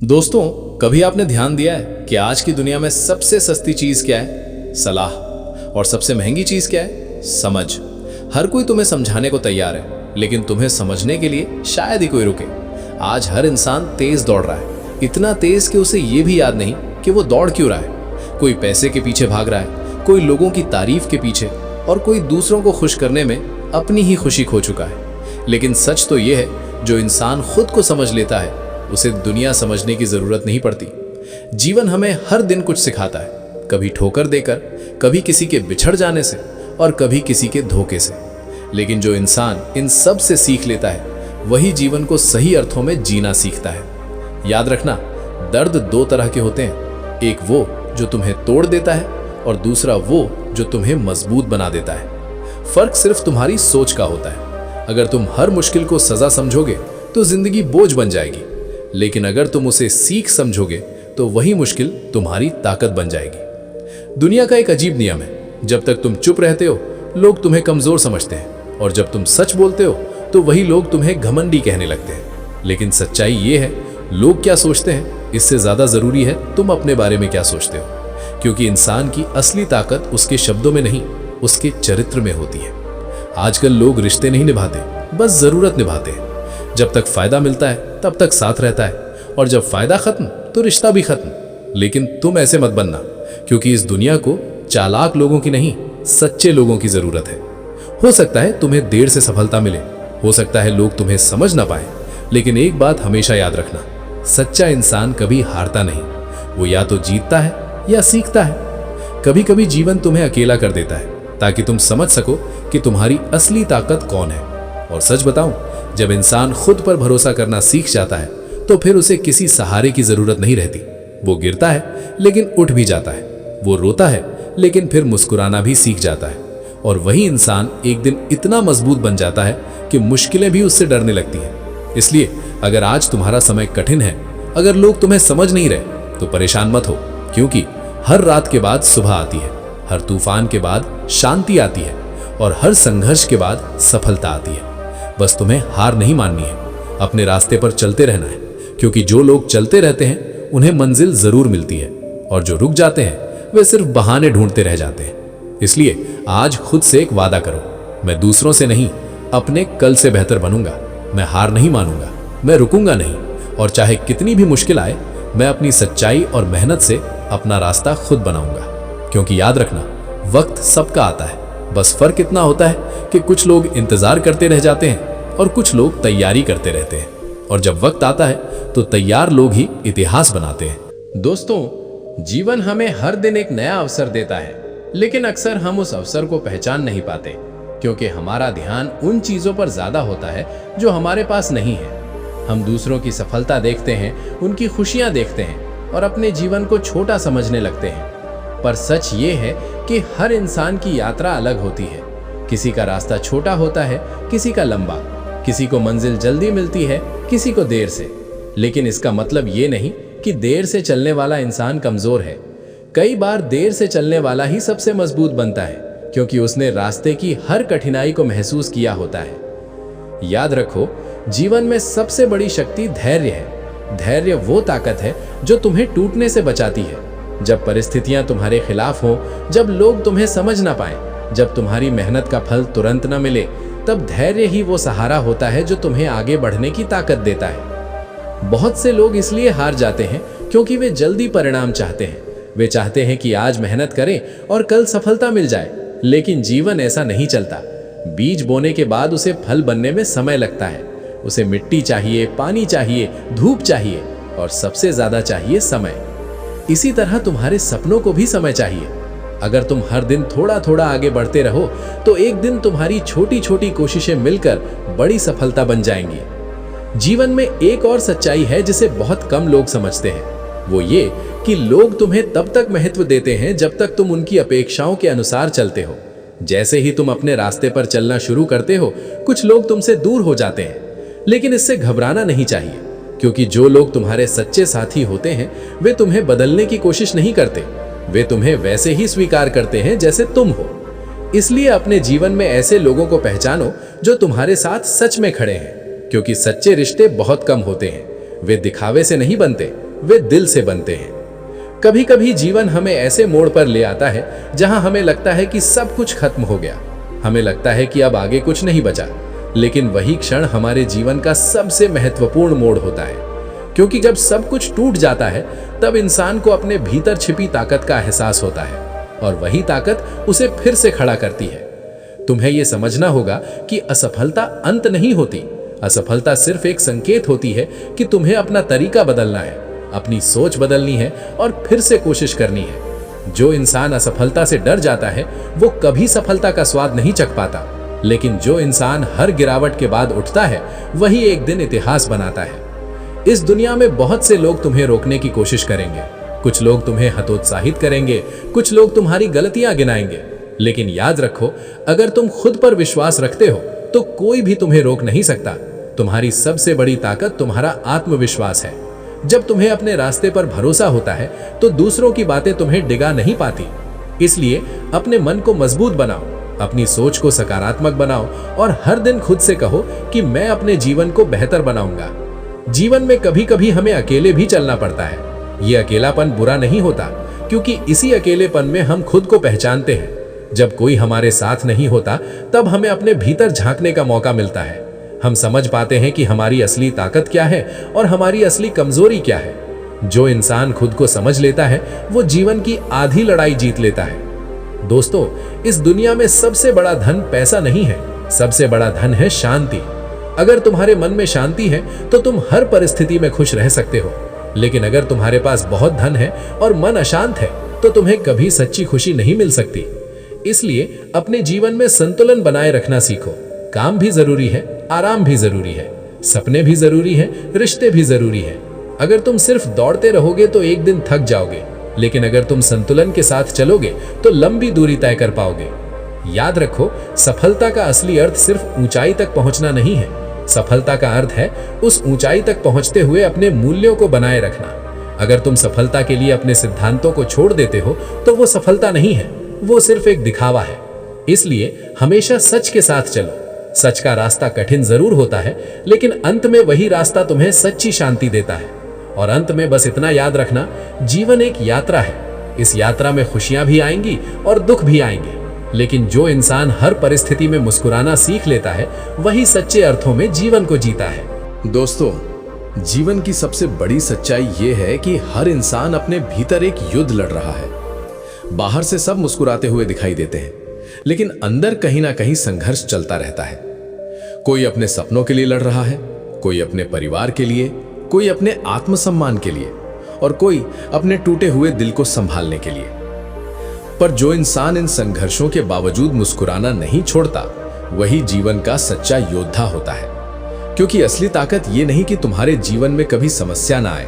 दोस्तों, कभी आपने ध्यान दिया है कि आज की दुनिया में सबसे सस्ती चीज क्या है? सलाह। और सबसे महंगी चीज क्या है? समझ। हर कोई तुम्हें समझाने को तैयार है, लेकिन तुम्हें समझने के लिए शायद ही कोई रुके। आज हर इंसान तेज दौड़ रहा है, इतना तेज कि उसे ये भी याद नहीं कि वो दौड़ क्यों रहा है। कोई पैसे के पीछे भाग रहा है, कोई लोगों की तारीफ के पीछे, और कोई दूसरों को खुश करने में अपनी ही खुशी खो चुका है। लेकिन सच तो ये है, जो इंसान खुद को समझ लेता है उसे दुनिया समझने की जरूरत नहीं पड़ती। जीवन हमें हर दिन कुछ सिखाता है, कभी ठोकर देकर, कभी किसी के बिछड़ जाने से, और कभी किसी के धोखे से। लेकिन जो इंसान इन सब से सीख लेता है वही जीवन को सही अर्थों में जीना सीखता है। याद रखना, दर्द दो तरह के होते हैं, एक वो जो तुम्हें तोड़ देता है और दूसरा वो जो तुम्हें मजबूत बना देता है। फर्क सिर्फ तुम्हारी सोच का होता है। अगर तुम हर मुश्किल को सजा समझोगे तो जिंदगी बोझ बन जाएगी, लेकिन अगर तुम उसे सीख समझोगे तो वही मुश्किल तुम्हारी ताकत बन जाएगी। दुनिया का एक अजीब नियम है, जब तक तुम चुप रहते हो लोग तुम्हें कमजोर समझते हैं, और जब तुम सच बोलते हो तो वही लोग तुम्हें घमंडी कहने लगते हैं। लेकिन सच्चाई ये है, लोग क्या सोचते हैं इससे ज्यादा जरूरी है तुम अपने बारे में क्या सोचते हो, क्योंकि इंसान की असली ताकत उसके शब्दों में नहीं, उसके चरित्र में होती है। आजकल लोग रिश्ते नहीं निभाते, बस जरूरत निभाते हैं। जब तक फायदा मिलता है तब तक साथ रहता है, और जब फायदा खत्म तो रिश्ता भी खत्म। लेकिन तुम ऐसे मत बनना, क्योंकि इस दुनिया को चालाक लोगों की नहीं, सच्चे लोगों की जरूरत है। हो सकता है तुम्हें देर से सफलता मिले, हो सकता है लोग तुम्हें समझ ना पाए, लेकिन एक बात हमेशा याद रखना, सच्चा इंसान कभी हारता नहीं, वो या तो जीतता है या सीखता है। कभी कभी जीवन तुम्हें अकेला कर देता है ताकि तुम समझ सको कि तुम्हारी असली ताकत कौन है। और सच बताऊं, जब इंसान खुद पर भरोसा करना सीख जाता है तो फिर उसे किसी सहारे की जरूरत नहीं रहती। वो गिरता है लेकिन उठ भी जाता है, वो रोता है लेकिन फिर मुस्कुराना भी सीख जाता है, और वही इंसान एक दिन इतना मजबूत बन जाता है कि मुश्किलें भी उससे डरने लगती हैं। इसलिए अगर आज तुम्हारा समय कठिन है, अगर लोग तुम्हें समझ नहीं रहे, तो परेशान मत हो, क्योंकि हर रात के बाद सुबह आती है, हर तूफान के बाद शांति आती है, और हर संघर्ष के बाद सफलता आती है। बस तुम्हें हार नहीं माननी है, अपने रास्ते पर चलते रहना है, क्योंकि जो लोग चलते रहते हैं उन्हें मंजिल जरूर मिलती है, और जो रुक जाते हैं वे सिर्फ बहाने ढूंढते रह जाते हैं। इसलिए आज खुद से एक वादा करो, मैं दूसरों से नहीं, अपने कल से बेहतर बनूंगा। मैं हार नहीं मानूंगा, मैं रुकूंगा नहीं, और चाहे कितनी भी मुश्किल आए, मैं अपनी सच्चाई और मेहनत से अपना रास्ता खुद बनाऊंगा। क्योंकि याद रखना, वक्त सबका आता है, बस फर्क इतना होता है कि कुछ लोग इंतजार करते रह जाते हैं और कुछ लोग तैयारी करते रहते हैं, और जब वक्त आता है तो तैयार लोग ही इतिहास बनाते हैं। दोस्तों, जीवन हमें हर दिन एक नया अवसर देता है, लेकिन अक्सर हम उस अवसर को पहचान नहीं पाते, क्योंकि हमारा ध्यान उन चीजों पर ज्यादा होता है जो हमारे पास नहीं है। हम दूसरों की सफलता देखते हैं, उनकी खुशियां देखते हैं, और अपने जीवन को छोटा समझने लगते हैं। पर सच ये है कि हर इंसान की यात्रा अलग होती है। किसी का रास्ता छोटा होता है, किसी का लंबा, किसी को मंजिल जल्दी मिलती है, किसी को देर से। लेकिन इसका मतलब ये नहीं कि देर से चलने वाला इंसान कमजोर है। कई बार देर से चलने वाला ही सबसे मजबूत बनता है, क्योंकि उसने रास्ते की हर कठिनाई को महसूस किया होता है। याद रखो, जीवन में सबसे बड़ी शक्ति धैर्य है। धैर्य वो ताकत है जो तुम्हें टूटने से बचाती है। जब परिस्थितियां तुम्हारे खिलाफ हों, जब लोग तुम्हें समझ ना पाए, जब तुम्हारी मेहनत का फल तुरंत न मिले, तब धैर्य ही वो सहारा होता है जो तुम्हें आगे बढ़ने की ताकत देता है। बहुत से लोग इसलिए हार जाते हैं क्योंकि वे जल्दी परिणाम चाहते हैं। वे चाहते हैं कि आज मेहनत करें और कल सफलता मिल जाए, लेकिन जीवन ऐसा नहीं चलता। बीज बोने के बाद उसे फल बनने में समय लगता है। उसे मिट्टी चाहिए, पानी चाहिए, धूप चाहिए, और सबसे ज्यादा चाहिए समय। इसी तरह तुम्हारे सपनों को भी समय चाहिए। अगर तुम हर दिन थोड़ा थोड़ा आगे बढ़ते रहो तो एक दिन तुम्हारी छोटी छोटी कोशिशें मिलकर बड़ी सफलता बन जाएंगी। जीवन में एक और सच्चाई है जिसे बहुत कम लोग समझते हैं, वो ये कि लोग तुम्हें तब तक महत्व देते हैं जब तक तुम उनकी अपेक्षाओं के अनुसार चलते हो। जैसे ही तुम अपने रास्ते पर चलना शुरू करते हो, कुछ लोग तुमसे दूर हो जाते हैं, लेकिन इससे घबराना नहीं चाहिए, क्योंकि जो लोग तुम्हारे सच्चे साथी होते हैं वे तुम्हें बदलने की कोशिश नहीं करते, वे तुम्हें वैसे ही स्वीकार करते हैं जैसे तुम हो। इसलिए अपने जीवन में ऐसे लोगों को पहचानो जो तुम्हारे साथ सच में खड़े हैं, क्योंकि सच्चे रिश्ते बहुत कम होते हैं। वे दिखावे से नहीं बनते, वे दिल से बनते हैं। कभी कभी जीवन हमें ऐसे मोड़ पर ले आता है जहां हमें लगता है कि सब कुछ खत्म हो गया, हमें लगता है कि अब आगे कुछ नहीं बचा, लेकिन वही क्षण हमारे जीवन का सबसे महत्वपूर्ण मोड़ होता है। क्योंकि जब सब कुछ टूट जाता है तब इंसान को अपने भीतर छिपी ताकत का एहसास होता है और वही ताकत उसे फिर से खड़ा करती है। तुम्हें यह समझना होगा कि असफलता अंत नहीं होती। असफलता सिर्फ एक संकेत होती है कि तुम्हें अपना तरीका बदलना है, अपनी सोच बदलनी है और फिर से कोशिश करनी है। जो इंसान असफलता से डर जाता है वो कभी सफलता का स्वाद नहीं चख पाता, लेकिन जो इंसान हर गिरावट के बाद उठता है वही एक दिन इतिहास बनाता है। इस दुनिया में बहुत से लोग तुम्हें रोकने की कोशिश करेंगे, कुछ लोग तुम्हें हतोत्साहित करेंगे, कुछ लोग तुम्हारी गलतियां गिनाएंगे, लेकिन याद रखो, अगर तुम खुद पर विश्वास रखते हो तो कोई भी तुम्हें रोक नहीं सकता। तुम्हारी सबसे बड़ी ताकत तुम्हारा आत्मविश्वास है। जब तुम्हें अपने रास्ते पर भरोसा होता है तो दूसरों की बातें तुम्हें डिगा नहीं पाती। इसलिए अपने मन को मजबूत बनाओ, अपनी सोच को सकारात्मक बनाओ और हर दिन खुद से कहो कि मैं अपने जीवन को बेहतर बनाऊंगा। जीवन में कभी कभी हमें अकेले भी चलना पड़ता है। ये अकेलापन बुरा नहीं होता, क्योंकि इसी अकेलेपन में हम खुद को पहचानते हैं। जब कोई हमारे साथ नहीं होता तब हमें अपने भीतर झांकने का मौका मिलता है। हम समझ पाते हैं कि हमारी असली ताकत क्या है और हमारी असली कमजोरी क्या है। जो इंसान खुद को समझ लेता है वो जीवन की आधी लड़ाई जीत लेता है। दोस्तों, इस दुनिया में सबसे बड़ा धन पैसा नहीं है, सबसे बड़ा धन है शांति। अगर तुम्हारे मन में शांति है तो तुम हर परिस्थिति में खुश रह सकते हो, लेकिन अगर तुम्हारे पास बहुत धन है और मन अशांत है तो तुम्हें कभी सच्ची खुशी नहीं मिल सकती। इसलिए अपने जीवन में संतुलन बनाए रखना सीखो। काम भी जरूरी है, आराम भी जरूरी है, सपने भी जरूरी है, रिश्ते भी जरूरी है। अगर तुम सिर्फ दौड़ते रहोगे तो एक दिन थक जाओगे, लेकिन अगर तुम संतुलन के साथ चलोगे तो लंबी दूरी तय कर पाओगे। याद रखो, सफलता का असली अर्थ सिर्फ ऊंचाई तक पहुंचना नहीं है। सफलता का अर्थ है उस ऊंचाई तक पहुंचते हुए अपने मूल्यों को बनाए रखना। अगर तुम सफलता के लिए अपने सिद्धांतों को छोड़ देते हो तो वो सफलता नहीं है, वो सिर्फ एक दिखावा है। इसलिए हमेशा सच के साथ चलो। सच का रास्ता कठिन जरूर होता है, लेकिन अंत में वही रास्ता तुम्हें सच्ची शांति देता है। और अंत में बस इतना याद रखना, जीवन एक यात्रा है। इस यात्रा में खुशियां भी आएंगी और दुख भी आएंगे, लेकिन जो इंसान हर परिस्थिति में मुस्कुराना सीख लेता है वही सच्चे अर्थों में जीवन को जीता है। दोस्तों, जीवन की सबसे बड़ी सच्चाई ये है कि हर इंसान अपने भीतर एक युद्ध लड़ रहा है। बाहर से सब मुस्कुराते हुए दिखाई देते हैं, लेकिन अंदर कहीं ना कहीं संघर्ष चलता रहता है। कोई अपने सपनों के लिए लड़ रहा है, कोई अपने परिवार के लिए, कोई अपने आत्मसम्मान के लिए और कोई अपने टूटे हुए दिल को संभालने के लिए। पर जो इंसान इन संघर्षों के बावजूद मुस्कुराना नहीं छोड़ता वही जीवन का सच्चा योद्धा होता है। क्योंकि असली ताकत ये नहीं कि तुम्हारे जीवन में कभी समस्या ना आए।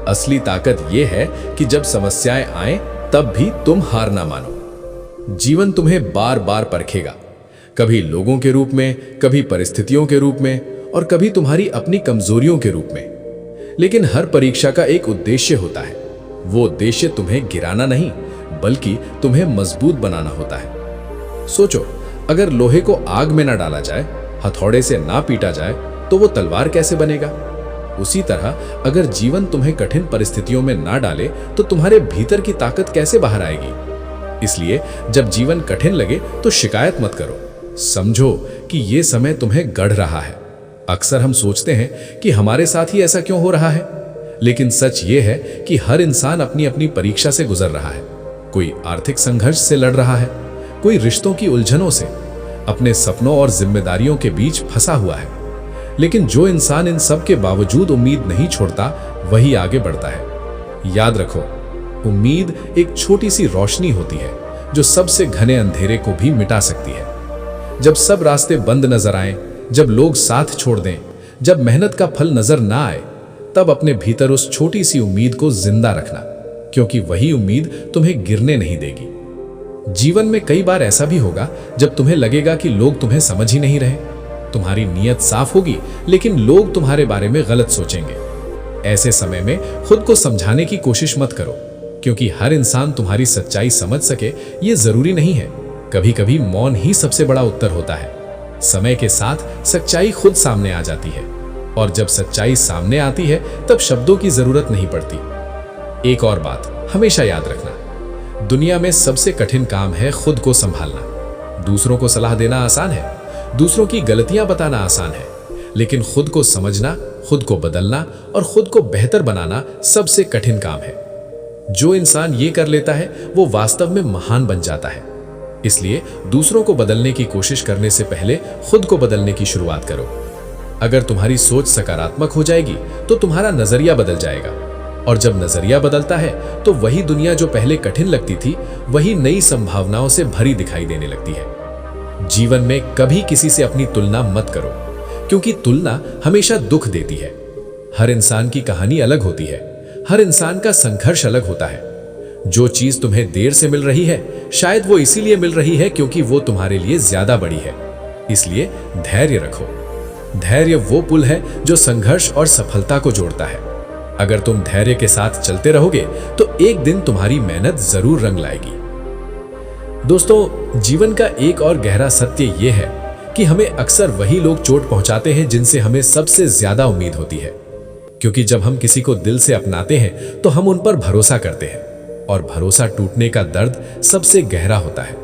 असली ताकत ये है कि जब समस्याएं आए तब भी तुम हार ना मानो। जीवन तुम्हें बार बार परखेगा, कभी लोगों के रूप में, कभी परिस्थितियों के रूप में और कभी तुम्हारी अपनी कमजोरियों के रूप में। लेकिन हर परीक्षा का एक उद्देश्य होता है। वो उद्देश्य तुम्हें गिराना नहीं बल्कि तुम्हें मजबूत बनाना होता है। सोचो, अगर लोहे को आग में ना डाला जाए, हथौड़े से ना पीटा जाए तो वो तलवार कैसे बनेगा? उसी तरह अगर जीवन तुम्हें कठिन परिस्थितियों में ना डाले तो तुम्हारे भीतर की ताकत कैसे बाहर आएगी? इसलिए जब जीवन कठिन लगे तो शिकायत मत करो, समझो कि ये समय तुम्हें गढ़ रहा है। अक्सर हम सोचते हैं कि हमारे साथ ही ऐसा क्यों हो रहा है, लेकिन सच ये है कि हर इंसान अपनी अपनी परीक्षा से गुजर रहा है। कोई आर्थिक संघर्ष से लड़ रहा है, कोई रिश्तों की उलझनों से, अपने सपनों और जिम्मेदारियों के बीच फंसा हुआ है। लेकिन जो इंसान इन सब के बावजूद उम्मीद नहीं छोड़ता वही आगे बढ़ता है। याद रखो, उम्मीद एक छोटी सी रोशनी होती है जो सबसे घने अंधेरे को भी मिटा सकती है। जब सब रास्ते बंद नजर आए, जब लोग साथ छोड़ दें, जब मेहनत का फल नजर ना आए, तब अपने भीतर उस छोटी सी उम्मीद को जिंदा रखना, क्योंकि वही उम्मीद तुम्हें गिरने नहीं देगी। जीवन में कई बार ऐसा भी होगा जब तुम्हें लगेगा कि लोग तुम्हें समझ ही नहीं रहे। तुम्हारी नीयत साफ होगी लेकिन लोग तुम्हारे बारे में गलत सोचेंगे। ऐसे समय में खुद को समझाने की कोशिश मत करो, क्योंकि हर इंसान तुम्हारी सच्चाई समझ सके ये जरूरी नहीं है। कभी कभी मौन ही सबसे बड़ा उत्तर होता है। समय के साथ सच्चाई खुद सामने आ जाती है। और जब सच्चाई सामने आती है तब शब्दों की जरूरत नहीं पड़ती। एक और बात हमेशा याद रखना, दुनिया में सबसे कठिन काम है खुद को संभालना। दूसरों को सलाह देना आसान है, दूसरों की गलतियां बताना आसान है, लेकिन खुद को समझना, खुद को बदलना और खुद को बेहतर बनाना सबसे कठिन काम है। जो इंसान ये कर लेता है वो वास्तव में महान बन जाता है। इसलिए दूसरों को बदलने की कोशिश करने से पहले खुद को बदलने की शुरुआत करो। अगर तुम्हारी सोच सकारात्मक हो जाएगी तो तुम्हारा नजरिया बदल जाएगा, और जब नजरिया बदलता है तो वही दुनिया जो पहले कठिन लगती थी वही नई संभावनाओं से भरी दिखाई देने लगती है। जीवन में कभी किसी से अपनी तुलना मत करो, क्योंकि तुलना हमेशा दुख देती है। हर इंसान की कहानी अलग होती है, हर इंसान का संघर्ष अलग होता है। जो चीज तुम्हें देर से मिल रही है शायद वो इसीलिए मिल रही है क्योंकि वो तुम्हारे लिए ज्यादा बड़ी है। इसलिए धैर्य रखो। धैर्य वो पुल है जो संघर्ष और सफलता को जोड़ता है। अगर तुम धैर्य के साथ चलते रहोगे तो एक दिन तुम्हारी मेहनत जरूर रंग लाएगी। दोस्तों, जीवन का एक और गहरा सत्य यह है कि हमें अक्सर वही लोग चोट पहुंचाते हैं जिनसे हमें सबसे ज्यादा उम्मीद होती है, क्योंकि जब हम किसी को दिल से अपनाते हैं तो हम उन पर भरोसा करते हैं, और भरोसा टूटने का दर्द सबसे गहरा होता है।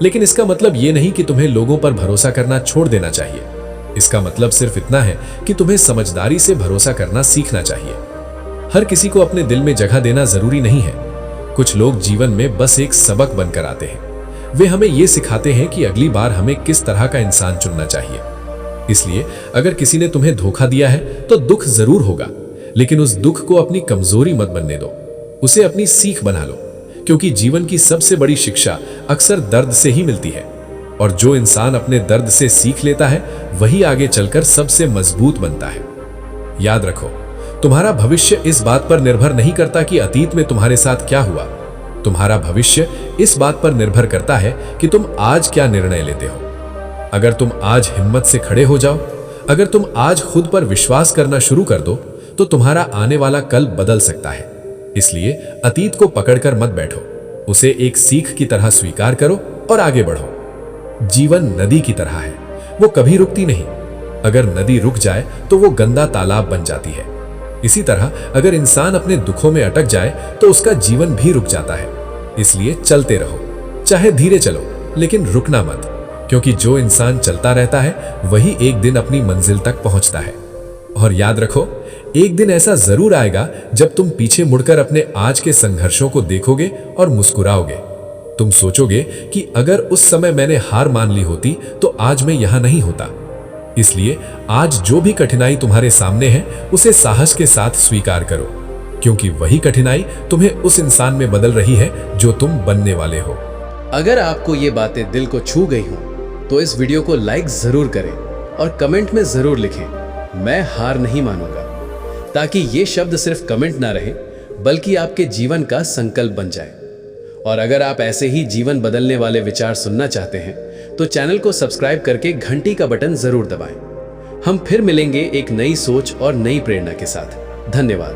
लेकिन इसका मतलब यह नहीं कि तुम्हें लोगों पर भरोसा करना छोड़ देना चाहिए। इसका मतलब सिर्फ इतना है कि तुम्हें समझदारी से भरोसा करना सीखना चाहिए। हर किसी को अपने दिल में जगह देना जरूरी नहीं है। कुछ लोग जीवन में बस एक सबक बनकर आते हैं। वे हमें यह सिखाते हैं कि अगली बार हमें किस तरह का इंसान चुनना चाहिए। इसलिए अगर किसी ने तुम्हें धोखा दिया है तो दुख जरूर होगा, लेकिन उस दुख को अपनी कमजोरी मत बनने दो, उसे अपनी सीख बना लो, क्योंकि जीवन की सबसे बड़ी शिक्षा अक्सर दर्द से ही मिलती है। और जो इंसान अपने दर्द से सीख लेता है वही आगे चलकर सबसे मजबूत बनता है। याद रखो, तुम्हारा भविष्य इस बात पर निर्भर नहीं करता कि अतीत में तुम्हारे साथ क्या हुआ। तुम्हारा भविष्य इस बात पर निर्भर करता है कि तुम आज क्या निर्णय लेते हो। अगर तुम आज हिम्मत से खड़े हो जाओ, अगर तुम आज खुद पर विश्वास करना शुरू कर दो, तो तुम्हारा आने वाला कल बदल सकता है। इसलिए अतीत को पकड़कर मत बैठो, उसे एक सीख की तरह स्वीकार करो और आगे बढ़ो। जीवन नदी की तरह है, वो कभी रुकती नहीं। अगर नदी रुक जाए तो वो गंदा तालाब बन जाती है। इसी तरह अगर इंसान अपने दुखों में अटक जाए तो उसका जीवन भी रुक जाता है। इसलिए चलते रहो, चाहे धीरे चलो, लेकिन रुकना मत, क्योंकि जो इंसान चलता रहता है वही एक दिन अपनी मंजिल तक पहुंचता है। और याद रखो, एक दिन ऐसा जरूर आएगा जब तुम पीछे मुड़कर अपने आज के संघर्षों को देखोगे और मुस्कुराओगे। तुम सोचोगे कि अगर उस समय मैंने हार मान ली होती तो आज मैं यहां नहीं होता। इसलिए आज जो भी कठिनाई तुम्हारे सामने है उसे साहस के साथ स्वीकार करो, क्योंकि वही कठिनाई तुम्हें उस इंसान में बदल रही है जो तुम बनने वाले हो। अगर आपको ये बातें दिल को छू गई हों तो इस वीडियो को लाइक जरूर करें और कमेंट में जरूर लिखें, मैं हार नहीं मानूंगा, ताकि ये शब्द सिर्फ कमेंट ना रहे बल्कि आपके जीवन का संकल्प बन जाए। और अगर आप ऐसे ही जीवन बदलने वाले विचार सुनना चाहते हैं तो चैनल को सब्सक्राइब करके घंटी का बटन जरूर दबाएं। हम फिर मिलेंगे एक नई सोच और नई प्रेरणा के साथ। धन्यवाद।